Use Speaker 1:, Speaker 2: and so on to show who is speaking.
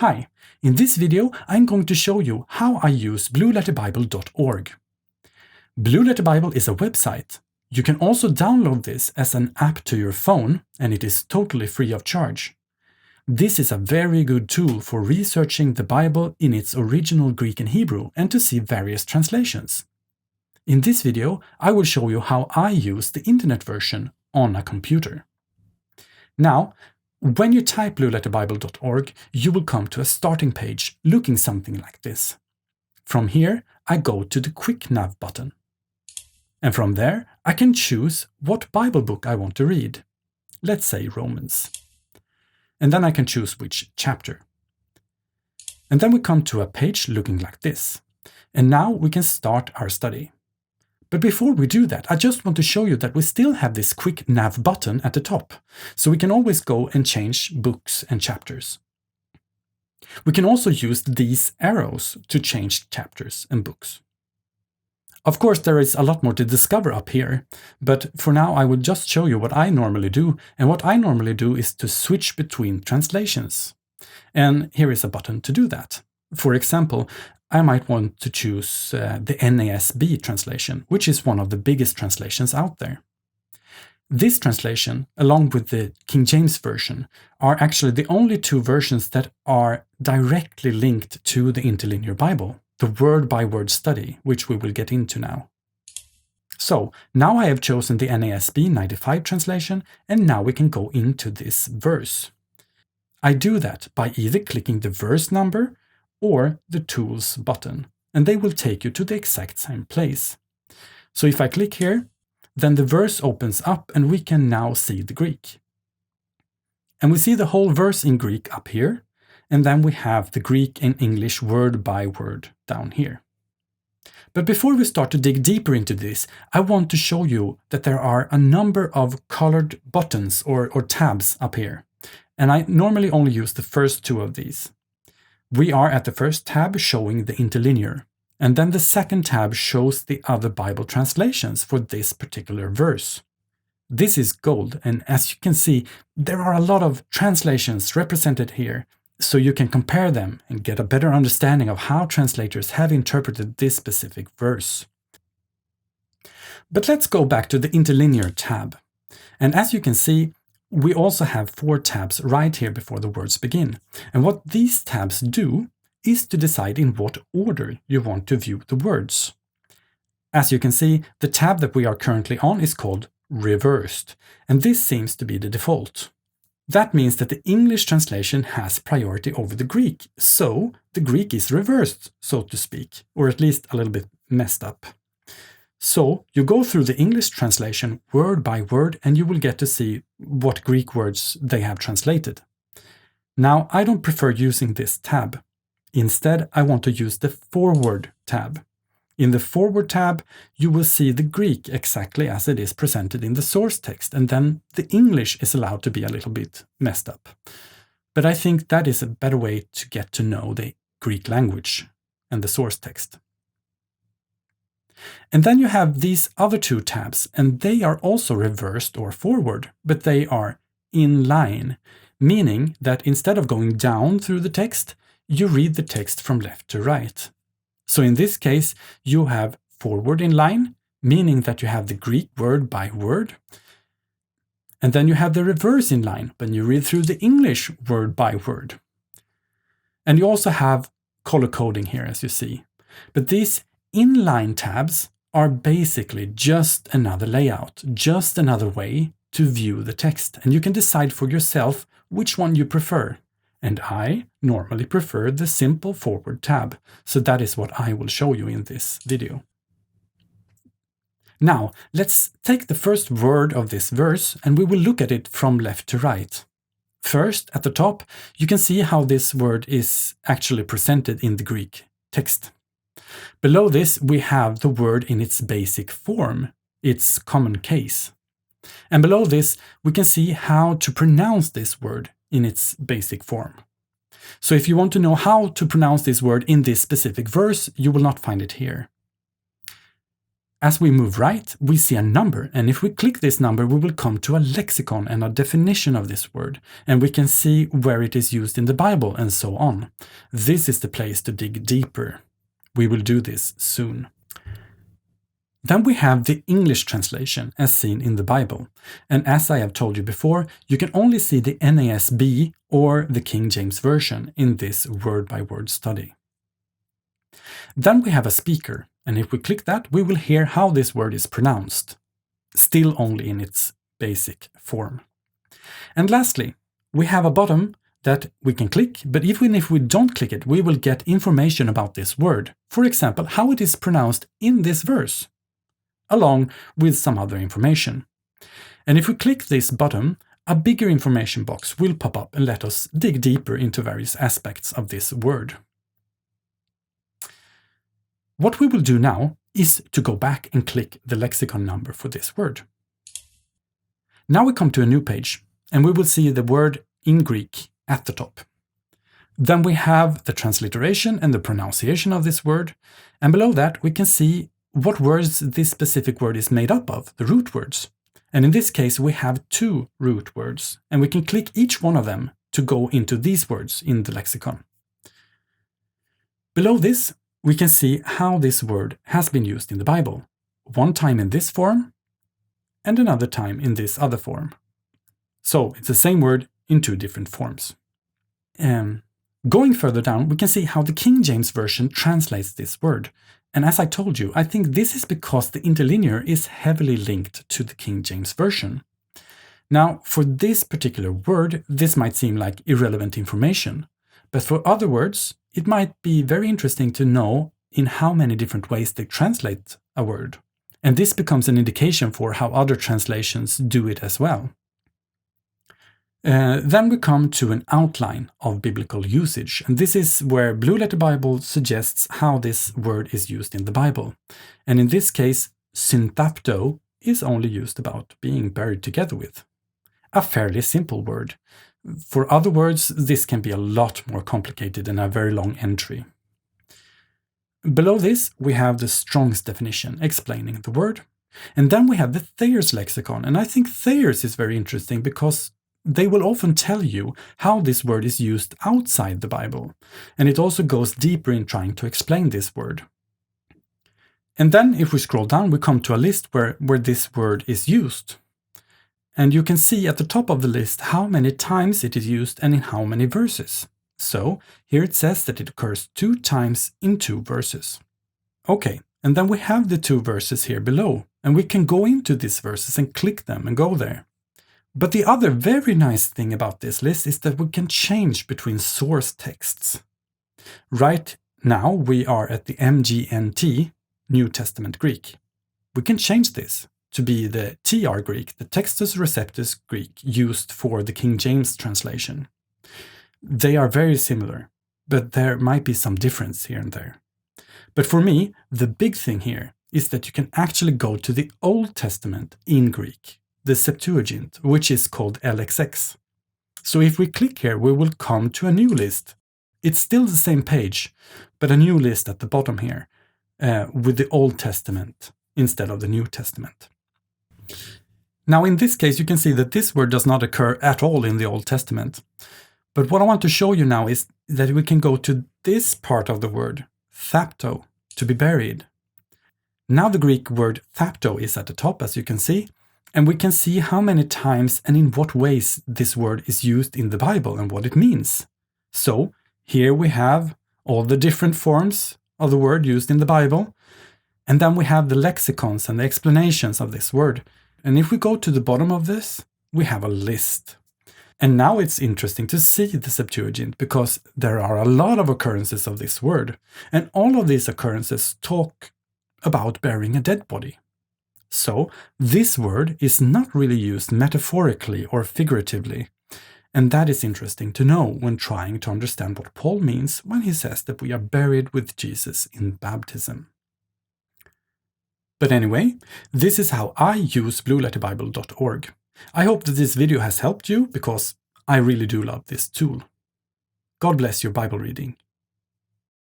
Speaker 1: Hi, in this video I'm going to show you how I use Blueletterbible.org. Blueletterbible is a website. You can also download this as an app to your phone, and it is totally free of charge. This is a very good tool for researching the Bible in its original Greek and Hebrew and to see various translations. In this video, I will show you how I use the internet version on a computer. Now, when you type blueletterbible.org, you will come to a starting page looking something like this. From here, I go to the Quick Nav button. And from there, I can choose what Bible book I want to read. Let's say Romans. And then I can choose which chapter. And then we come to a page looking like this. And now we can start our study. But before we do that, I just want to show you that we still have this Quick Nav button at the top, so we can always go and change books and chapters. We can also use these arrows to change chapters and books. Of course, there is a lot more to discover up here, but for now I will just show you what I normally do, and what I normally do is to switch between translations. And here is a button to do that. For example, I might want to choose the NASB translation, which is one of the biggest translations out there. This translation, along with the King James Version, are actually the only two versions that are directly linked to the Interlinear Bible, the word-by-word study, which we will get into now. So, now I have chosen the NASB 95 translation, and now we can go into this verse. I do that by either clicking the verse number or the Tools button, and they will take you to the exact same place. So if I click here, then the verse opens up and we can now see the Greek. And we see the whole verse in Greek up here, and then we have the Greek and English word by word down here. But before we start to dig deeper into this, I want to show you that there are a number of colored buttons or tabs up here. And I normally only use the first two of these. We are at the first tab showing the interlinear, and then the second tab shows the other Bible translations for this particular verse. This is gold, and as you can see, there are a lot of translations represented here, so you can compare them and get a better understanding of how translators have interpreted this specific verse. But let's go back to the interlinear tab, and as you can see, we also have 4 tabs right here before the words begin. And what these tabs do is to decide in what order you want to view the words. As you can see, the tab that we are currently on is called Reversed, and this seems to be the default. That means that the English translation has priority over the Greek, so the Greek is reversed, so to speak, or at least a little bit messed up. So you go through the English translation word by word and you will get to see what Greek words they have translated. Now, I don't prefer using this tab. Instead, I want to use the Forward tab. In the Forward tab, you will see the Greek exactly as it is presented in the source text, and then the English is allowed to be a little bit messed up. But I think that is a better way to get to know the Greek language and the source text. And then you have these other 2 tabs, and they are also reversed or forward, but they are in line, meaning that instead of going down through the text, you read the text from left to right. So in this case, you have forward in line, meaning that you have the Greek word by word, and then you have the reverse in line when you read through the English word by word. And you also have color coding here, as you see. But these inline tabs are basically just another layout, just another way to view the text, and you can decide for yourself which one you prefer. And I normally prefer the simple forward tab, so that is what I will show you in this video. Now, let's take the first word of this verse and we will look at it from left to right. First, at the top, you can see how this word is actually presented in the Greek text. Below this, we have the word in its basic form, its common case. And below this, we can see how to pronounce this word in its basic form. So if you want to know how to pronounce this word in this specific verse, you will not find it here. As we move right, we see a number, and if we click this number, we will come to a lexicon and a definition of this word, and we can see where it is used in the Bible and so on. This is the place to dig deeper. We will do this soon. Then we have the English translation as seen in the Bible, and as I have told you before, you can only see the NASB or the King James Version in this word-by-word study. Then we have a speaker, and if we click that, we will hear how this word is pronounced, still only in its basic form. And lastly, we have a bottom that we can click, but even if we don't click it, we will get information about this word. For example, how it is pronounced in this verse, along with some other information. And if we click this button, a bigger information box will pop up and let us dig deeper into various aspects of this word. What we will do now is to go back and click the lexicon number for this word. Now we come to a new page, and we will see the word in Greek at the top. Then we have the transliteration and the pronunciation of this word, and below that we can see what words this specific word is made up of, the root words. And in this case we have 2 root words, and we can click each one of them to go into these words in the lexicon. Below this, we can see how this word has been used in the Bible, one time in this form and another time in this other form. So it's the same word in 2 different forms. Going further down, we can see how the King James Version translates this word. And as I told you, I think this is because the interlinear is heavily linked to the King James Version. Now, for this particular word, this might seem like irrelevant information, but for other words, it might be very interesting to know in how many different ways they translate a word. And this becomes an indication for how other translations do it as well. Then we come to an outline of biblical usage, and this is where Blueletterbible suggests how this word is used in the Bible. And in this case, synthapto is only used about being buried together with. A fairly simple word. For other words, this can be a lot more complicated and a very long entry. Below this, we have the Strong's definition explaining the word. And then we have the Thayer's lexicon, and I think Thayer's is very interesting because they will often tell you how this word is used outside the Bible, and it also goes deeper in trying to explain this word. And then if we scroll down, we come to a list where this word is used. And you can see at the top of the list how many times it is used and in how many verses. So here it says that it occurs 2 times in 2 verses. Okay, and then we have the 2 verses here below, and we can go into these verses and click them and go there. But the other very nice thing about this list is that we can change between source texts. Right now we are at the MGNT, New Testament Greek. We can change this to be the TR Greek, the Textus Receptus Greek, used for the King James translation. They are very similar, but there might be some difference here and there. But for me, the big thing here is that you can actually go to the Old Testament in Greek, the Septuagint, which is called LXX. So if we click here, we will come to a new list. It's still the same page, but a new list at the bottom here, with the Old Testament instead of the New Testament. Now in this case, you can see that this word does not occur at all in the Old Testament. But what I want to show you now is that we can go to this part of the word, thapto, to be buried. Now the Greek word thapto is at the top, as you can see, and we can see how many times and in what ways this word is used in the Bible and what it means. So here we have all the different forms of the word used in the Bible, and then we have the lexicons and the explanations of this word. And if we go to the bottom of this, we have a list. And now it's interesting to see the Septuagint because there are a lot of occurrences of this word, and all of these occurrences talk about burying a dead body. So this word is not really used metaphorically or figuratively, and that is interesting to know when trying to understand what Paul means when he says that we are buried with Jesus in baptism. But anyway, this is how I use Blueletterbible.org. I hope that this video has helped you because I really do love this tool. God bless your Bible reading.